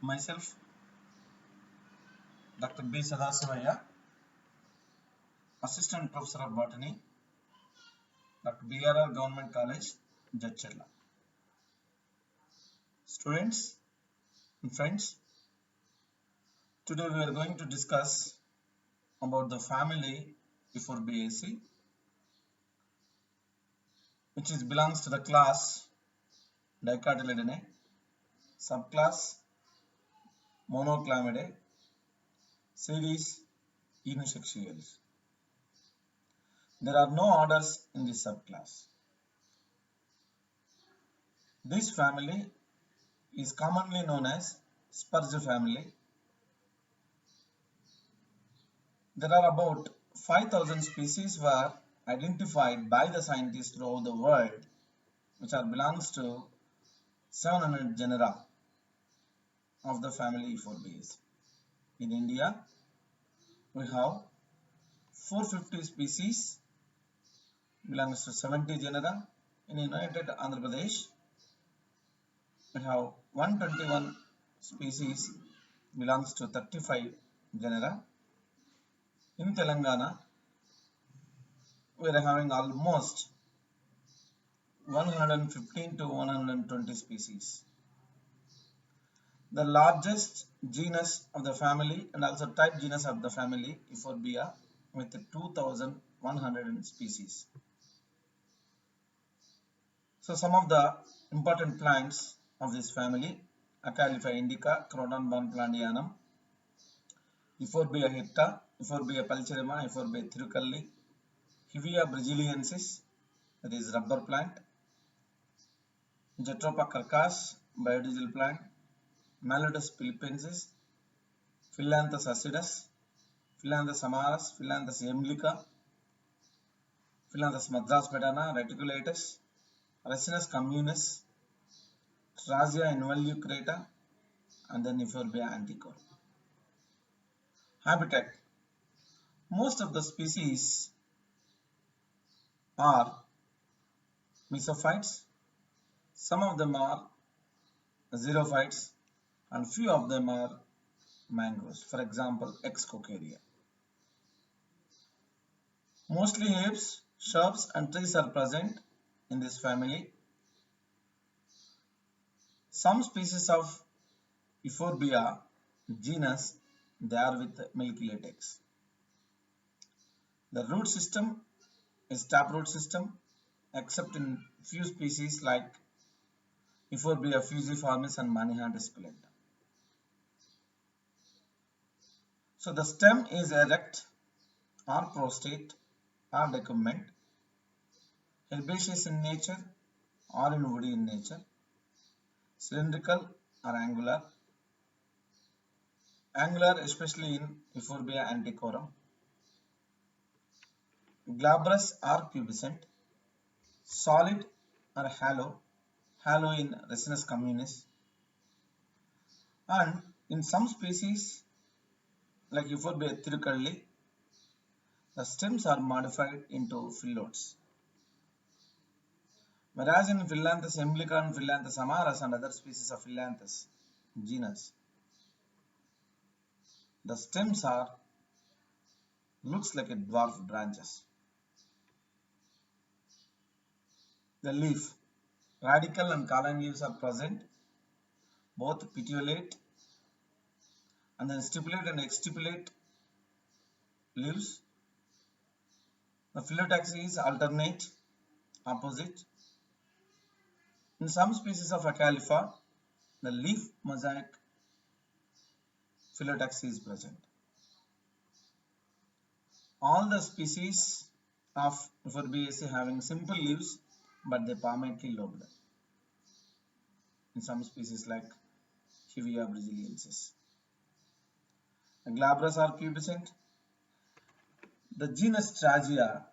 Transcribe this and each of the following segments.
Myself, Dr. B. Sadasivaya, Assistant Professor of Botany, Dr. BRR Government College, Jadcherla. Students and friends, today we are going to discuss about the family Euphorbiaceae, which belongs to the class Dicotyledonnae, subclass Monoclamidae, series Unisexuales. There are no orders in this subclass. This family is commonly known as Spurge family. There are about 5,000 species were identified by the scientists throughout the world, which belongs to 700 genera of the family Euphorbiaceae. In India, we have 450 species, belongs to 70 genera. In United Andhra Pradesh, we have 121 species, belongs to 35 genera. In Telangana, we are having almost 115 to 120 species. The largest genus of the family and also type genus of the family Euphorbia with 2,100 species. So some of the important plants of this family: Acalypha indica, Croton bonplandianum, Euphorbia hirta, Euphorbia pulcherrima, Euphorbia thirukalli, Hevea braziliensis, that is rubber plant, Jatropha carcass, biodiesel plant, Malodus philippensis, Phyllanthus acidus, Phyllanthus amaris, Phyllanthus emblica, Phyllanthus madras medana, reticulatus, Ricinus communis, Trazia involucrata, and then Euphorbia antiquorum. Habitat: most of the species are mesophytes, some of them are xerophytes, and few of them are mangroves, for example Excocaria. Mostly herbs, shrubs and trees are present in this family. Some species of Euphorbia genus, they are with milky latex. The root system is taproot system, except in few species like Euphorbia fusiformis and Maniha dispellenta. So the stem is erect or prostrate or decumbent, herbaceous in nature or in woody in nature, cylindrical or angular, especially in Euphorbia antiquorum, glabrous or pubescent, solid or hollow in Ricinus communis, and in some species like Euphorbia thirukalli, the stems are modified into phyllodes. Whereas in Phyllanthus emblica and Phyllanthus amaris and other species of Phyllanthus genus, the stems looks like a dwarf branches. The leaf, radical and colony leaves are present, both petiolate and then stipulate and exstipulate leaves. The phyllotaxy is alternate, opposite. In some species of Acalypha, the leaf mosaic phyllotaxy is present. All the species of Euphorbiaceae having simple leaves, but they palmately lobed. In some species like Hevea braziliensis. The glabrous are pubescent. The genus Trazia,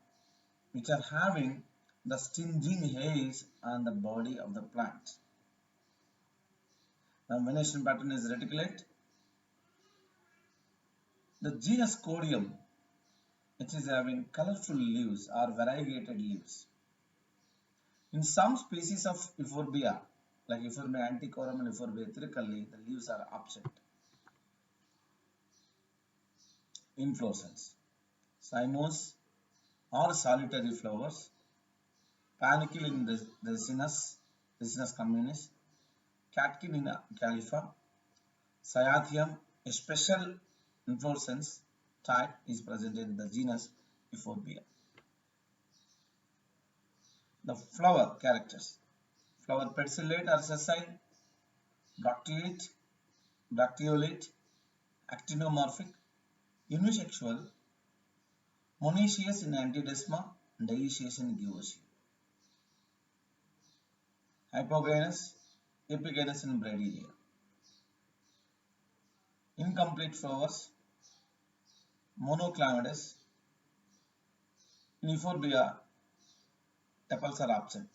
which are having the stinging hairs on the body of the plant. The venation pattern is reticulate. The genus Codium, which is having colorful leaves or variegated leaves. In some species of Euphorbia, like Euphorbia antiquorum and Euphorbia thricolli, the leaves are absent. Inflorescence. Cymose or solitary flowers, panicle in resinous communis, catkin in califa, cyathium, a special inflorescence type is present in the genus Euphorbia. The flower characters. Flower pedicellate or sessile, bracteolate, bracteolate, actinomorphic, unisexual, monoecious in antidesma, dioecious in gynosia. Hypogynous, epigynous in bradyria. Incomplete flowers, monoclamides. In Euphorbia, tepals are absent,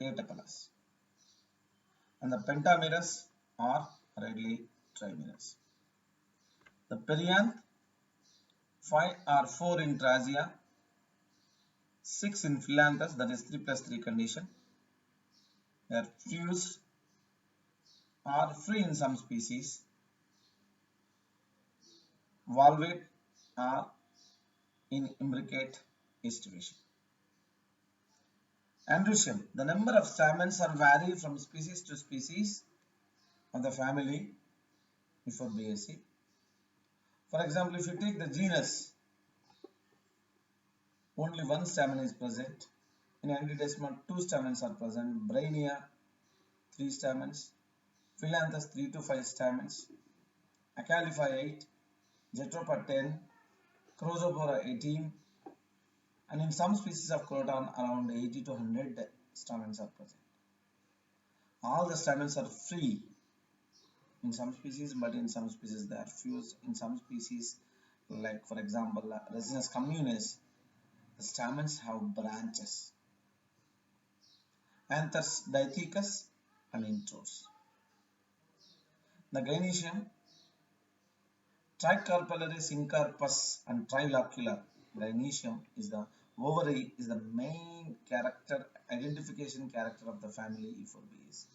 atepalous. And the pentamerous are rarely trimerous. The perianth, 5 or 4 in Trazia, 6 in Phyllanthus, that is 3 plus 3 condition. They are fused or free in some species. Valvate or in imbricate distribution. Androecium, the number of stamens are vary from species to species of the family Euphorbiaceae. For example, if you take the genus, only one stamen is present. In Antidesma, 2 stamens are present. Brainia, 3 stamens. Phyllanthus, 3 to 5 stamens. Acalifa, 8. Jatropha, 10. Chrysophora, 18. And in some species of croton, around 80 to 100 stamens are present. All the stamens are free in some species, but in some species they are fused. In some species, like for example, Resinus communis, the stamens have branches. Anthers dithecus and intros. The gynoecium, tricarpellary syncarpus and trilocular. Gynoecium is the ovary is the main character identification character of the family Euphorbiaceae.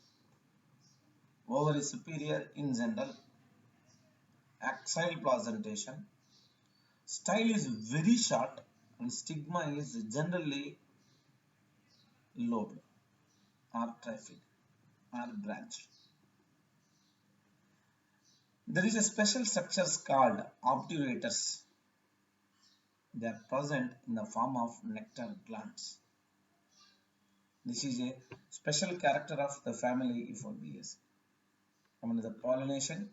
Ovary superior in general, axile placentation. Style is very short and stigma is generally lobed or trifid or branched. There is a special structures called obturators. They are present in the form of nectar glands. This is a special character of the family Euphorbiaceae. Coming to the pollination,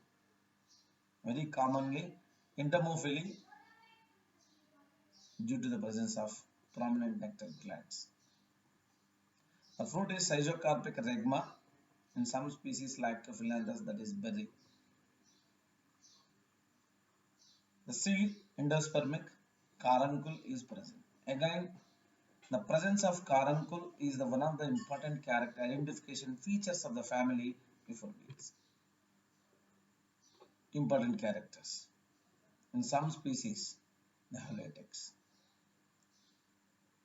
very commonly entomophily due to the presence of prominent nectar glands. The fruit is schizocarpic regma. In some species like Phyllanthus, that is berry. The seed endospermic carbuncle is present. Again, the presence of carbuncle is one of the important character identification features of the family Euphorbiaceae. Important characters. In some species, they have latex.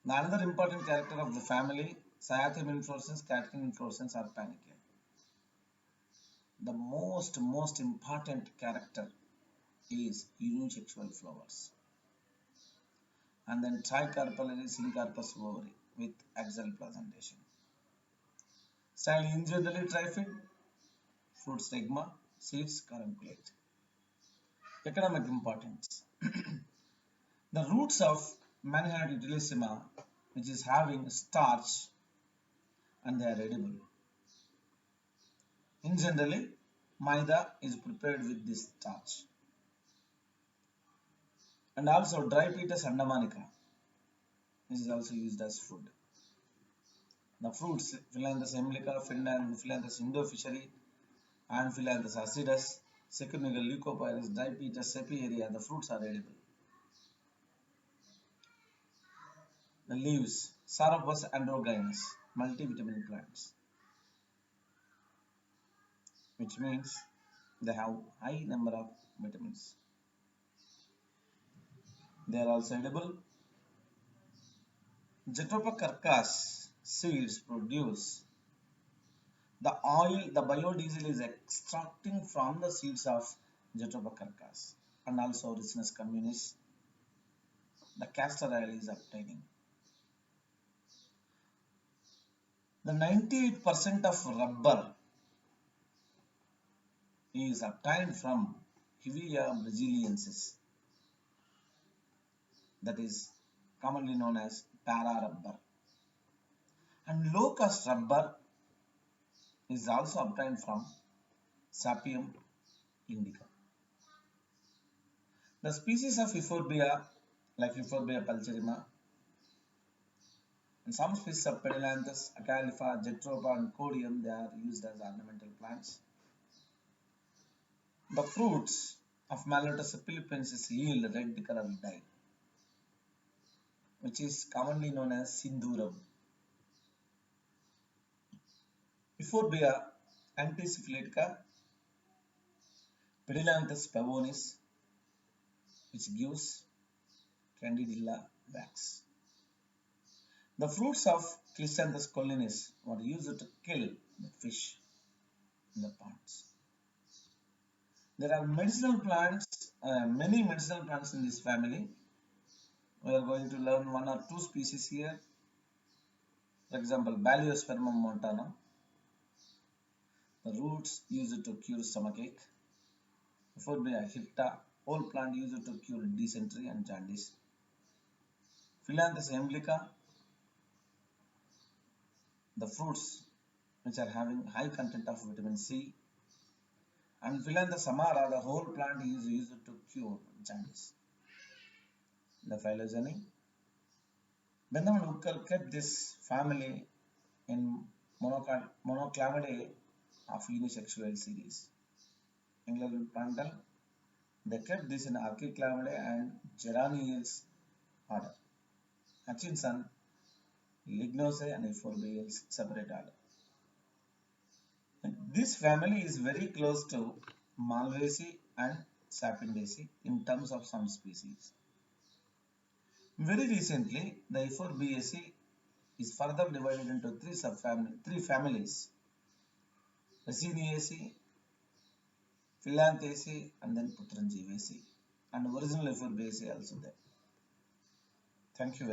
The another important character of the family, cyathium inflorescence, catkin inflorescence are panicle. The most important character is unisexual flowers. And then tricarpellary syncarpus ovary with axial placentation. Style in generally trifid, fruit stigma, seeds carunculate. Economic importance. The roots of Manhattan utilissima, which is having starch and they are edible. In generally, maida is prepared with this starch. And also dry Petus andamanica is also used as food. The fruits, Phyllanthus emblica, Phyllanthus indofiscially, and Phyllanthus acidus, Secunigal leucopyrus, dry Petus, Sepiaria, the fruits are edible. The leaves, Sauropus androgynous, multivitamin plants, which means they have high number of vitamins. They are also edible. Jatropha carcass seeds produce The oil, the biodiesel is extracting from the seeds of Jatropha carcass and also Ricinus communis. The castor oil is obtaining. The 98% of rubber is obtained from Euphorbiaceae, that is commonly known as para rubber. And low cost rubber is also obtained from Sapium indica. The species of Euphorbia, like Euphorbia pulcherrima, and some species of Pedulanthus, Acalypha, Jatropha, and Codium, they are used as ornamental plants. The fruits of Mallotus philippensis yield red colored dye, which is commonly known as Sinduram. Euphorbia antisyphilitica, Pedulanthus pavonis, which gives Candidilla wax. The fruits of Chrysanthus collinis were used to kill the fish in the ponds. There are medicinal plants, many medicinal plants in this family. We are going to learn one or two species here. For example, Baliospermum montana. The roots used to cure stomachache. Euphorbia hirta, whole plant used to cure dysentery and jaundice. Philanthus emblica, the fruits which are having high content of vitamin C. And Philanthus amara, the whole plant is used to cure jaundice. The phylogeny. Benjamin Hooker kept this family in Monoclamidae of unisexual series. England Plantal, they kept this in Archiclamidae and Geraniales order. Hutchinson, Lignosae and Euphorbiales separate order. This family is very close to Malvaceae and Sapindaceae in terms of some species. Very recently, the Euphorbiaceae is further divided into three families: Raciniaceae, Phyllantheraceae, and then Putrangiaceae. And original Euphorbiaceae also there. Thank you very much.